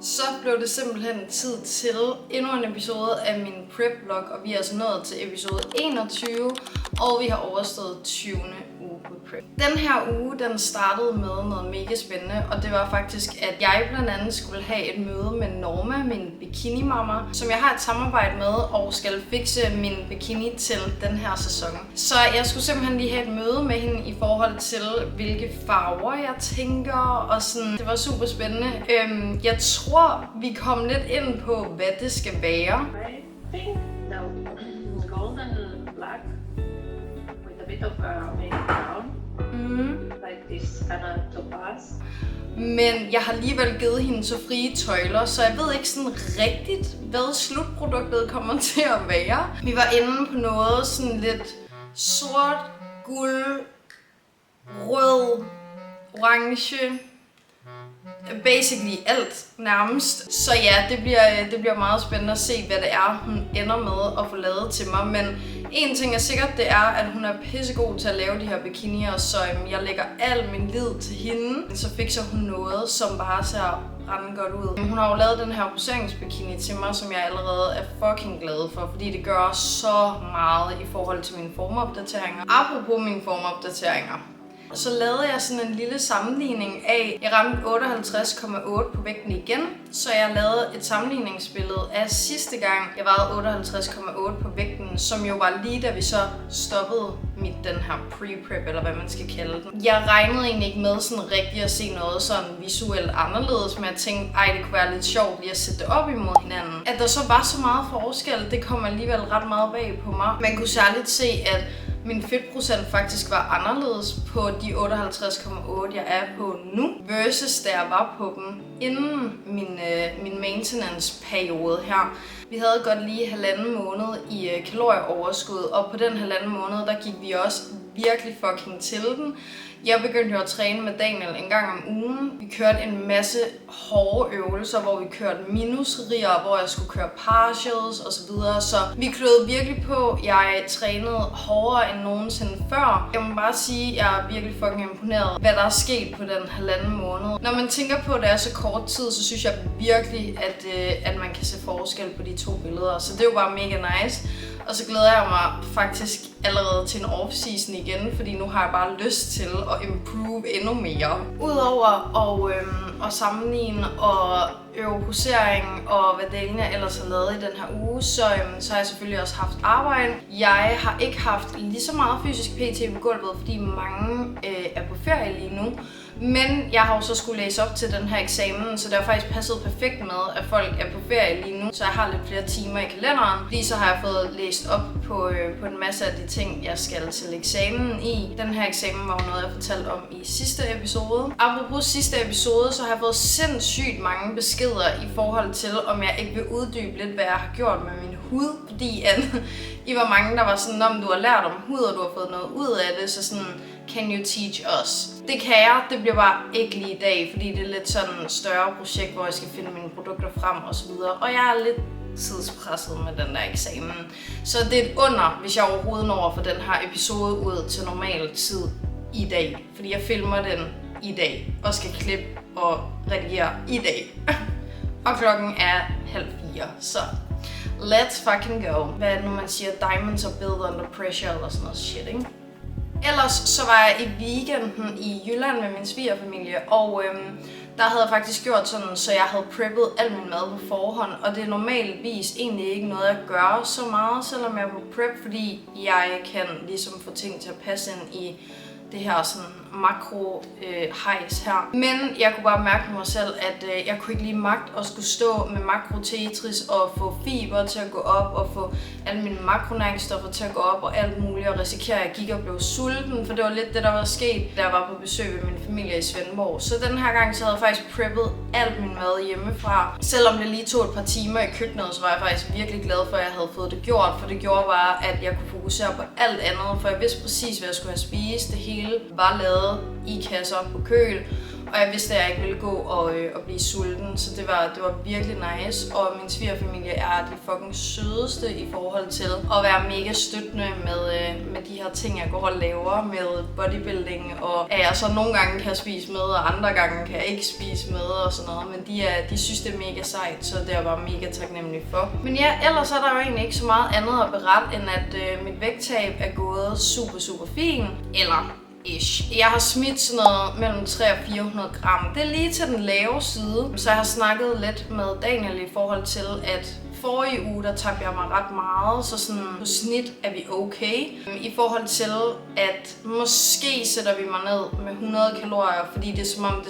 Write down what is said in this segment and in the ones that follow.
Så blev det simpelthen tid til endnu en episode af min prep-vlog, og vi er altså nået til episode 21, og vi har overstået 20. uge på prep. Den her uge, den startede med noget mega spændende, og det var faktisk, at jeg blandt andet skulle have et møde med Norma, min bikini-mamma, som jeg har et samarbejde med, og skal fikse min bikini til den her sæson. Så jeg skulle simpelthen lige have et møde med hende i forhold til, hvilke farver jeg tænker, og sådan. Det var super spændende. Jeg tror, vi kom lidt ind på, hvad det skal være. I think the golden black with a bit of maybe brown, like this kind of topaz. Men jeg har alligevel givet hende så frie tøjler, så jeg ved ikke sådan rigtigt, hvad slutproduktet kommer til at være. Vi var inde på noget sådan lidt sort, guld, rød, orange. Basically alt nærmest. Så ja, det bliver meget spændende at se, hvad det er, hun ender med at få lavet til mig. Men en ting er sikkert, det er, at hun er pissegod til at lave de her bikinier, så jeg lægger al min lid til hende. Så fikser hun noget, som bare ser ret godt ud. Hun har jo lavet den her poseringsbikini til mig, som jeg allerede er fucking glad for, fordi det gør så meget i forhold til mine formopdateringer. Apropos mine formopdateringer, så lavede jeg sådan en lille sammenligning af, jeg ramte 58,8 på vægten igen, så jeg lavede et sammenligningsbillede af sidste gang, jeg vejede 58,8 på vægten, som jo var lige da vi så stoppede den her pre-prep, eller hvad man skal kalde den. Jeg regnede egentlig ikke med sådan rigtig at se noget sådan visuelt anderledes, men jeg tænkte, det kunne være lidt sjovt lige at sætte det op imod hinanden. At der så var så meget forskel, det kom alligevel ret meget bag på mig. Man kunne særligt se, at min fedtprocent faktisk var anderledes på de 58,8, jeg er på nu, versus da jeg var på dem inden min maintenance-periode her. Vi havde godt lige 1,5 måned i kalorieoverskud, og på den 1,5 måned, der gik vi også virkelig fucking til den. Jeg begyndte jo at træne med Daniel en gang om ugen. Vi kørte en masse hårde øvelser, hvor vi kørte minusrier, hvor jeg skulle køre partials osv. Så vi kløede virkelig på. Jeg trænede hårdere end nogensinde før. Jeg må bare sige, at jeg er virkelig fucking imponeret, hvad der er sket på den 1,5 måned. Når man tænker på, at det er så kort tid, så synes jeg virkelig, at man kan se forskel på de to billeder. Så det er jo bare mega nice. Og så glæder jeg mig faktisk allerede til en off-season igen, fordi nu har jeg bare lyst til at improve endnu mere. Udover at sammenligne og øve posering og hvad delene jeg ellers har lavet i den her uge, så har jeg selvfølgelig også haft arbejde. Jeg har ikke haft lige så meget fysisk PT på gulvet, fordi mange er på ferie lige nu. Men jeg har jo så skulle læse op til den her eksamen, så det har faktisk passet perfekt med, at folk er på ferie lige nu. Så jeg har lidt flere timer i kalenderen, fordi så har jeg fået læst op på en masse af de ting, jeg skal til eksamen i. Den her eksamen var jo noget, jeg fortalte om i sidste episode. Apropos sidste episode, så har jeg fået sindssygt mange beskeder i forhold til, om jeg ikke vil uddybe lidt, hvad jeg har gjort med min hud. Fordi I var mange, der var sådan, om du har lært om hud, og du har fået noget ud af det, så sådan, can you teach us? Det kan jeg, det bliver bare ikke lige i dag, fordi det er lidt sådan et større projekt, hvor jeg skal finde mine produkter frem og så videre. Og jeg er lidt tidspresset med den der eksamen. Så det er et under, hvis jeg overhovedet når for den her episode ud til normal tid i dag. Fordi jeg filmer den i dag, og skal klippe og redigere i dag. Og klokken er 3:30, så let's fucking go. Hvad er det nu, man siger? Diamonds are built under pressure eller sådan noget shit, ikke? Ellers så var jeg i weekenden i Jylland med min svigerfamilie, og der havde jeg faktisk gjort sådan, så jeg havde preppet al min mad på forhånd, og det er normalvis egentlig ikke noget, jeg gør så meget, selvom jeg er på prep, fordi jeg kan ligesom få ting til at passe ind i det her sådan makro-hejs her. Men jeg kunne bare mærke på mig selv, at jeg kunne ikke lige magt at skulle stå med makro-tetris og få fiber til at gå op og få alle mine makronæringsstoffer til at gå op og alt muligt og risikere, at jeg gik og blev sulten, for det var lidt det, der var sket, da jeg var på besøg ved min familie i Svendborg. Så den her gang så havde jeg faktisk preppet alt min mad hjemmefra. Selvom det lige tog et par timer i køkkenet, så var jeg faktisk virkelig glad for, at jeg havde fået det gjort, for det gjorde bare, at jeg kunne fokusere på alt andet, for jeg vidste præcis, hvad jeg skulle have spist. Det hele var lavet i kasser på køl. Og jeg vidste, at jeg ikke ville gå og blive sulten, så det var virkelig nice. Og min svigerfamilie er de fucking sødeste i forhold til at være mega støttende med de her ting, jeg går og laver med bodybuilding. Og at jeg så nogle gange kan spise med, og andre gange kan jeg ikke spise med og sådan noget. Men de synes, det er mega sejt, så det er jeg bare mega taknemmelig for. Men ja, ellers er der jo egentlig ikke så meget andet at berette, end at mit vægttab er gået super fint. Eller ish. Jeg har smidt sådan noget mellem 300 og 400 gram. Det er lige til den lave side. Så jeg har snakket lidt med Daniel i forhold til, at forrige uge, der tabte jeg mig ret meget, så sådan på snit er vi okay. I forhold til, at måske sætter vi mig ned med 100 kalorier, fordi det er som om,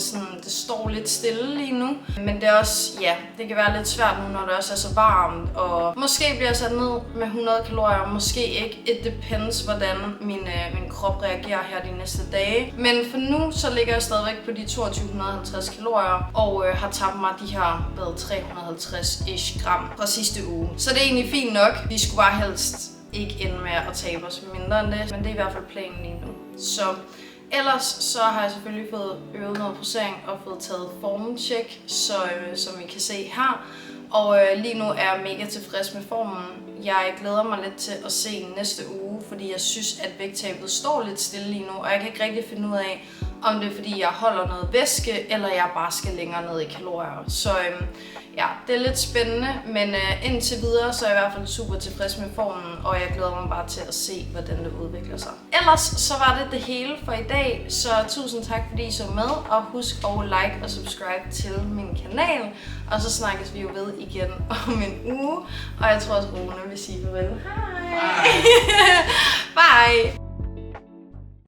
det står lidt stille lige nu. Men det er også, ja, det kan være lidt svært nu, når det også er så varmt. Og måske bliver jeg sat ned med 100 kalorier, måske ikke. It depends, hvordan min krop reagerer her de næste dage. Men for nu, så ligger jeg stadigvæk på de 2250 kalorier, og har tabt mig de her 350-ish gram fra sidste uge. Så det er egentlig fint nok. Vi skulle bare helst ikke ende med at tabe os mindre end det, men det er i hvert fald planen lige nu. Så ellers så har jeg selvfølgelig fået øvet noget posering og fået taget formtjek, som I kan se her. Og lige nu er jeg mega tilfreds med formen. Jeg glæder mig lidt til at se næste uge, fordi jeg synes, at vægttabet står lidt stille lige nu, og jeg kan ikke rigtig finde ud af, om det er fordi, jeg holder noget væske, eller jeg bare skal længere ned i kalorier. Så ja, det er lidt spændende, men indtil videre, så er jeg i hvert fald super tilfreds med formen, og jeg glæder mig bare til at se, hvordan det udvikler sig. Ellers så var det hele for i dag, så tusind tak fordi I så med, og husk at like og subscribe til min kanal, og så snakkes vi jo ved igen om en uge, og jeg tror også, Rune vil sige farvel. Hej! Bye!